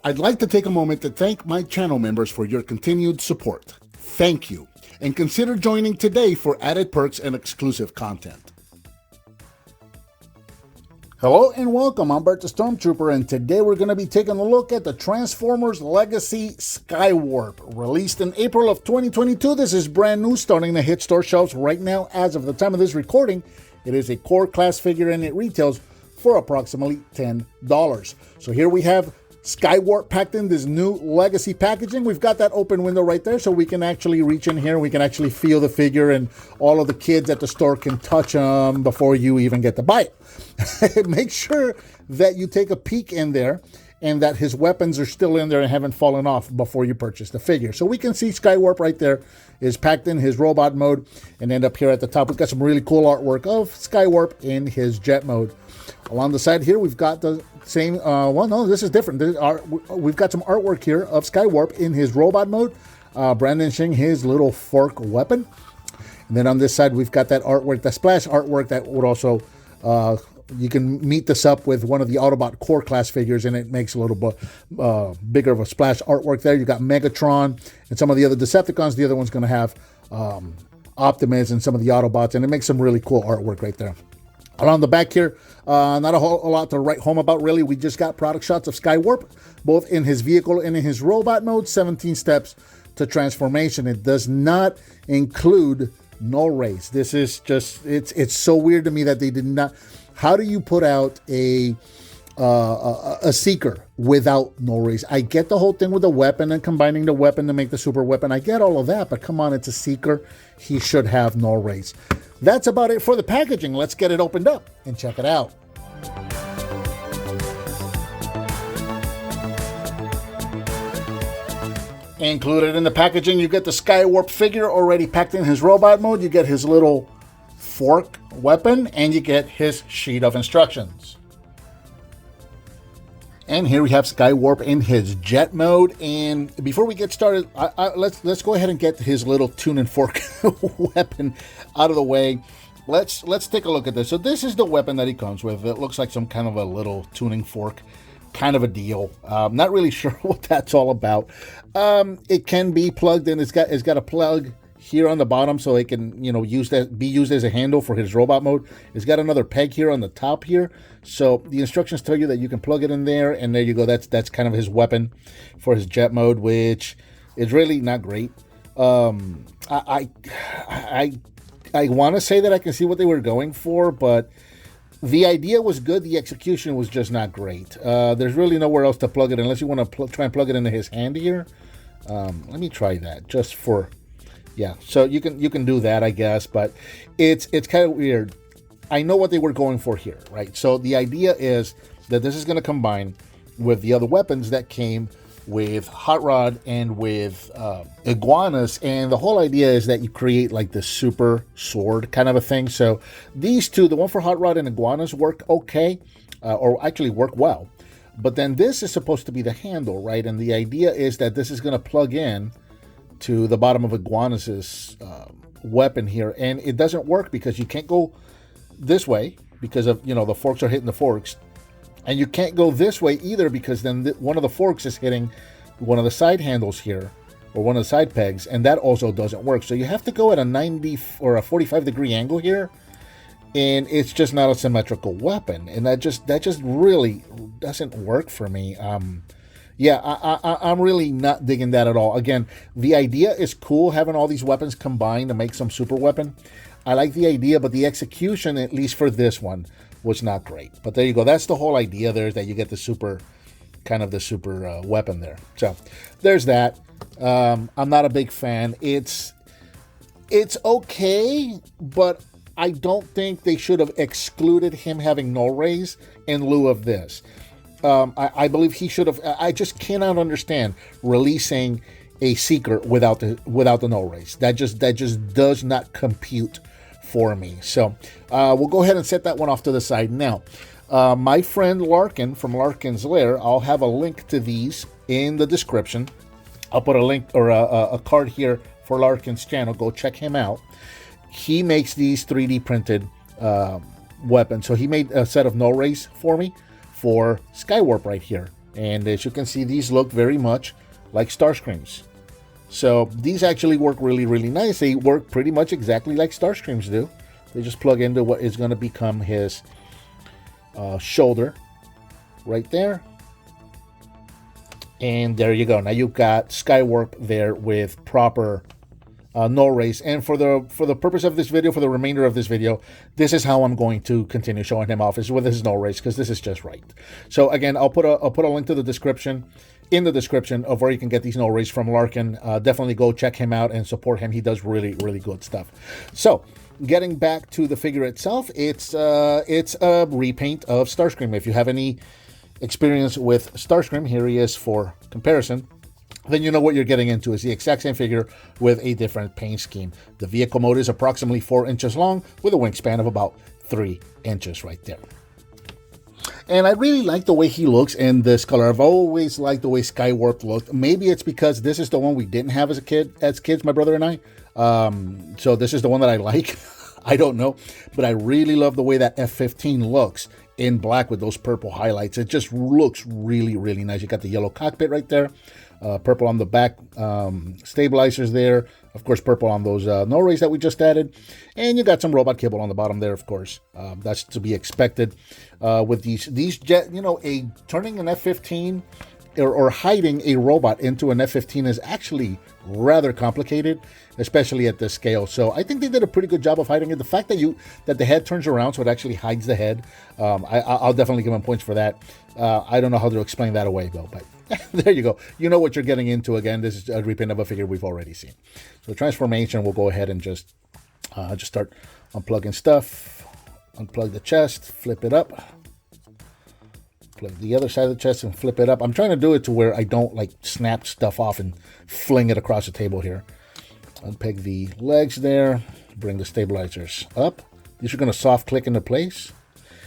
I'd like to take a moment to thank my channel members for your continued support. Thank you, and consider joining today for added perks and exclusive content. Hello and welcome, I'm Bert the Stormtrooper, and today we're going to be taking a look at the Transformers Legacy SKYWARP. Released in April of 2022, this is brand new, starting to hit store shelves right now. As of the time of this recording, it is a core class figure and it retails for approximately $10. So here we have SKYWARP packed in this new Legacy packaging. We've got that open window right there so we can actually reach in here. We can actually feel the figure, and all of the kids at the store can touch them before you even get to buy it. Make sure that you take a peek in there and that his weapons are still in there and haven't fallen off before you purchase the figure. So we can see SKYWARP right there is packed in his robot mode, and then up here at the top we've got some really cool artwork of SKYWARP in his jet mode. Along the side here we've got the same, well no, this is different. We've got some artwork here of SKYWARP in his robot mode, brandishing his little fork weapon. And then on this side we've got that artwork, that splash artwork that would also, you can meet this up with one of the Autobot core class figures, and it makes a little bit bigger of a splash artwork there. You got Megatron and some of the other Decepticons. The other one's going to have Optimus and some of the Autobots, and it makes some really cool artwork right there. Around the back here, not a whole lot to write home about, really. We just got product shots of SKYWARP, both in his vehicle and in his robot mode. 17 steps to transformation. It does not include null rays. This is just, it's so weird to me that they did not. How do you put out a seeker without null rays? I get the whole thing with the weapon and combining the weapon to make the super weapon. I get all of that, but come on, it's a seeker. He should have null rays. That's about it for the packaging. Let's get it opened up and check it out. Included in the packaging, you get the SKYWARP figure already packed in his robot mode. You get his little fork weapon, and you get his sheet of instructions. And here we have SKYWARP in his jet mode. And before we get started, let's go ahead and get his little tuning fork weapon out of the way. Let's take a look at this. So this is the weapon that he comes with. It looks like some kind of a little tuning fork kind of a deal. Not really sure what that's all about. It can be plugged in. It's got a plug here on the bottom, so it can, be used as a handle for his robot mode. It's got another peg here on the top here, so the instructions tell you that you can plug it in there, and there you go. That's kind of his weapon for his jet mode, which is really not great. I want to say that I can see what they were going for, but the idea was good. The execution was just not great. There's really nowhere else to plug it unless you want to try and plug it into his hand here. Let me try that just for. Yeah, so you can do that, I guess, but it's kind of weird. I know what they were going for here, right? So the idea is that this is going to combine with the other weapons that came with Hot Rod and with Iguanas, and the whole idea is that you create like this super sword kind of a thing. So these two, the one for Hot Rod and Iguanas, work okay, or actually work well. But then this is supposed to be the handle, right? And the idea is that this is going to plug in to the bottom of Iguanas's weapon here, and it doesn't work because you can't go this way because of the forks are hitting the forks, and you can't go this way either because then one of the forks is hitting one of the side handles here, or one of the side pegs, and that also doesn't work. So you have to go at a 90 or a 45 degree angle here, and it's just not a symmetrical weapon, and that just really doesn't work for me. Yeah, I'm really not digging that at all. Again, the idea is cool, having all these weapons combined to make some super weapon. I like the idea, but the execution, at least for this one, was not great. But there you go. That's the whole idea there, is that you get the super, kind of the super weapon there. So there's that. I'm not a big fan. It's okay, but I don't think they should have excluded him having null rays in lieu of this. I believe he should have. I just cannot understand releasing a seeker without the null rays. That just does not compute for me. So we'll go ahead and set that one off to the side now. My friend Larkin from Larkin's Lair, I'll have a link to these in the description. I'll put a link or a card here for Larkin's channel. Go check him out. He makes these 3D printed weapons. So he made a set of null rays for me for SKYWARP right here. And as you can see, these look very much like Starscreams. So these actually work really, really nice. They work pretty much exactly like Starscreams do. They just plug into what is going to become his shoulder right there. And there you go. Now you've got SKYWARP there with proper null race. And for the purpose of this video, for the remainder of this video, this is how I'm going to continue showing him off, is with his null race, because this is just right. So again, I'll put a link to the description, in the description, of where you can get these null race from Larkin. Definitely go check him out and support him. He does really, really good stuff. So getting back to the figure itself, it's a repaint of Starscream. If you have any experience with Starscream, here he is for comparison, then you know what you're getting into. Is the exact same figure with a different paint scheme. The vehicle mode is approximately 4 inches long with a wingspan of about 3 inches right there. And I really like the way he looks in this color. I've always liked the way SKYWARP looked. Maybe it's because this is the one we didn't have as kids, my brother and I. So this is the one that I like. I don't know. But I really love the way that F-15 looks in black with those purple highlights. It just looks really, really nice. You got the yellow cockpit right there. Purple on the back stabilizers there. Of course, purple on those null rays that we just added. And you got some robot kibble on the bottom there, of course. That's to be expected with these jet, you know, turning an F-15 or hiding a robot into an F-15 is actually rather complicated, especially at this scale. So I think they did a pretty good job of hiding it. The fact that the head turns around so it actually hides the head, I'll definitely give them points for that. I don't know how to explain that away though, but there you go. You know what you're getting into. Again, this is a repaint of a figure we've already seen. So transformation, we'll go ahead and just start unplugging stuff. Unplug the chest, flip it up. Plug the other side of the chest and flip it up. I'm trying to do it to where I don't like snap stuff off and fling it across the table here. Unpeg the legs there. Bring the stabilizers up. These are going to soft click into place.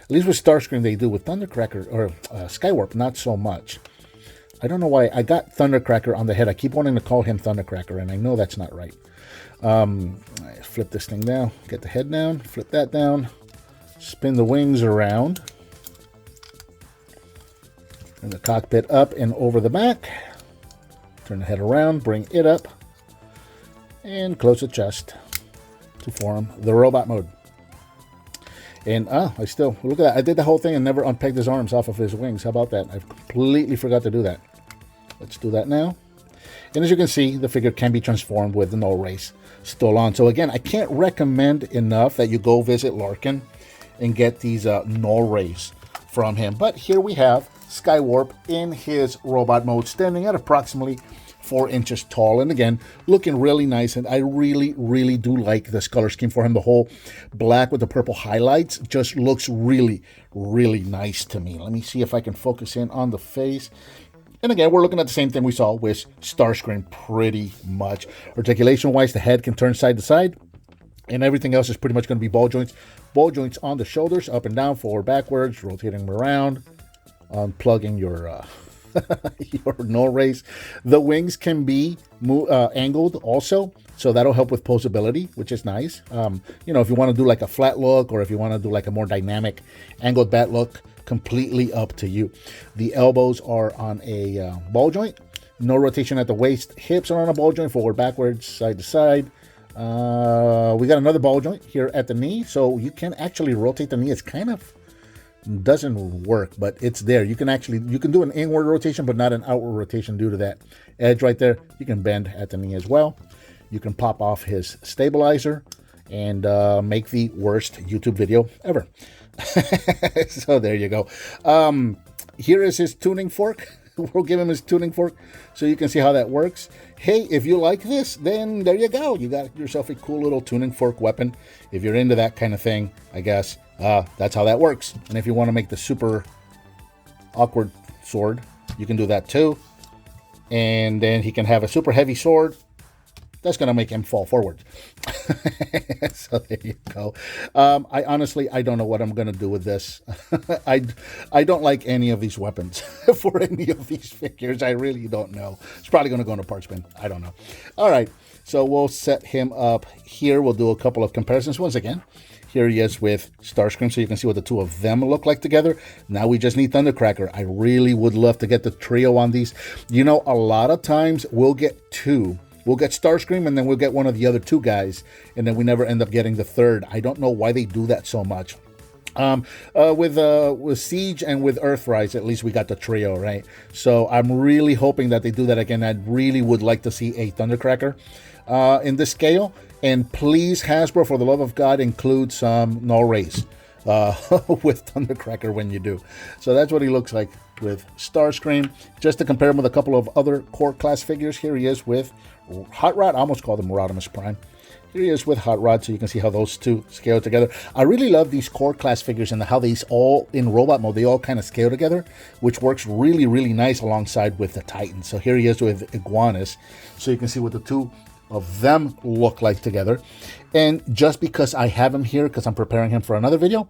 At least with Starscream they do. With Thundercracker or SKYWARP, not so much. I don't know why I got Thundercracker on the head. I keep wanting to call him Thundercracker, and I know that's not right. Flip this thing down. Get the head down. Flip that down. Spin the wings around. Bring the cockpit up and over the back. Turn the head around. Bring it up. And close the chest to form the robot mode. And look at that. I did the whole thing and never unpegged his arms off of his wings. How about that? I completely forgot to do that. Let's do that now. And as you can see, the figure can be transformed with the null race still on. So again, I can't recommend enough that you go visit Larkin and get these null rays from him. But here we have SKYWARP in his robot mode, standing at approximately 4 inches tall, and again looking really nice. And I really, really do like this color scheme for him. The whole black with the purple highlights just looks really, really nice to me. Let me see if I can focus in on the face. And again, we're looking at the same thing we saw with Starscream pretty much. Articulation wise, the head can turn side to side, and everything else is pretty much going to be ball joints. Ball joints on the shoulders, up and down, forward, backwards, rotating them around, unplugging your your null rays. The wings can be angled also, so that'll help with posability, which is nice. You know, if you want to do like a flat look, or if you want to do like a more dynamic angled bat look, completely up to you. The elbows are on a ball joint. No rotation at the waist. Hips are on a ball joint, forward, backwards, side to side. We got another ball joint here at the knee, so you can actually rotate the knee. It's kind of doesn't work, but it's there. You can do an inward rotation, but not an outward rotation due to that edge right there. You can bend at the knee as well. You can pop off his stabilizer and make the worst YouTube video ever. So there you go. Here is his tuning fork. We'll give him his tuning fork so you can see how that works. Hey, if you like this, then there you go. You got yourself a cool little tuning fork weapon. If you're into that kind of thing, I guess that's how that works. And if you want to make the super awkward sword, you can do that too. And then he can have a super heavy sword. That's going to make him fall forward. So there you go. I honestly don't know what I'm going to do with this. I don't like any of these weapons for any of these figures. I really don't know. It's probably going to go into parts bin. I don't know. All right. So we'll set him up here. We'll do a couple of comparisons. Once again, Here he is with Starscream, so you can see what the two of them look like together. Now we just need Thundercracker. I really would love to get the trio on these. You know, a lot of times we'll get two. We'll get Starscream, and then we'll get one of the other two guys, and then we never end up getting the third. I don't know why they do that so much. With Siege and with Earthrise, at least we got the trio, right? So I'm really hoping that they do that again. I really would like to see a Thundercracker in this scale. And please, Hasbro, for the love of God, include some null rays with Thundercracker when you do. So that's what he looks like with Starscream. Just to compare him with a couple of other core class figures, here he is with Hot Rod. I almost called him Rodimus Prime. Here he is with Hot Rod, so you can see how those two scale together. I really love these core class figures and how these all, in robot mode, they all kind of scale together, which works really, really nice alongside with the Titans. So here he is with Iguanas, so you can see what the two of them look like together. And just because I have him here, because I'm preparing him for another video,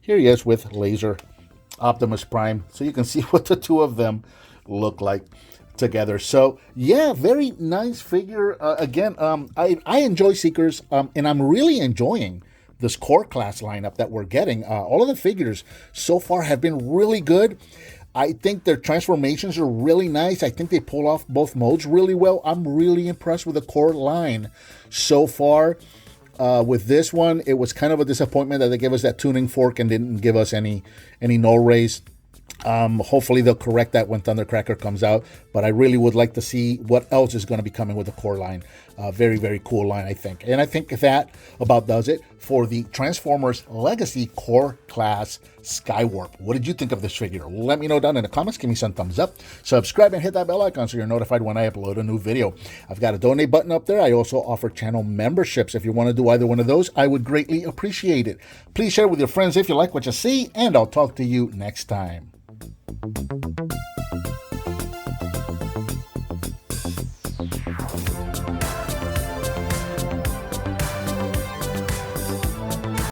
here he is with Laser Optimus Prime, so you can see what the two of them look like together. So yeah, very nice figure. Again, I enjoy Seekers, and I'm really enjoying this core class lineup that we're getting. All of the figures so far have been really good. I think their transformations are really nice. I think they pull off both modes really well. I'm really impressed with the core line so far. With this one, it was kind of a disappointment that they gave us that tuning fork and didn't give us any null rays. Hopefully they'll correct that when Thundercracker comes out, but I really would like to see what else is going to be coming with the core line. Very, very cool line, I think. And I think that about does it for the Transformers Legacy Core Class SKYWARP. What did you think of this figure? Let me know down in the comments. Give me some thumbs up. Subscribe and hit that bell icon so you're notified when I upload a new video. I've got a donate button up there. I also offer channel memberships. If you want to do either one of those, I would greatly appreciate it. Please share with your friends if you like what you see, and I'll talk to you next time.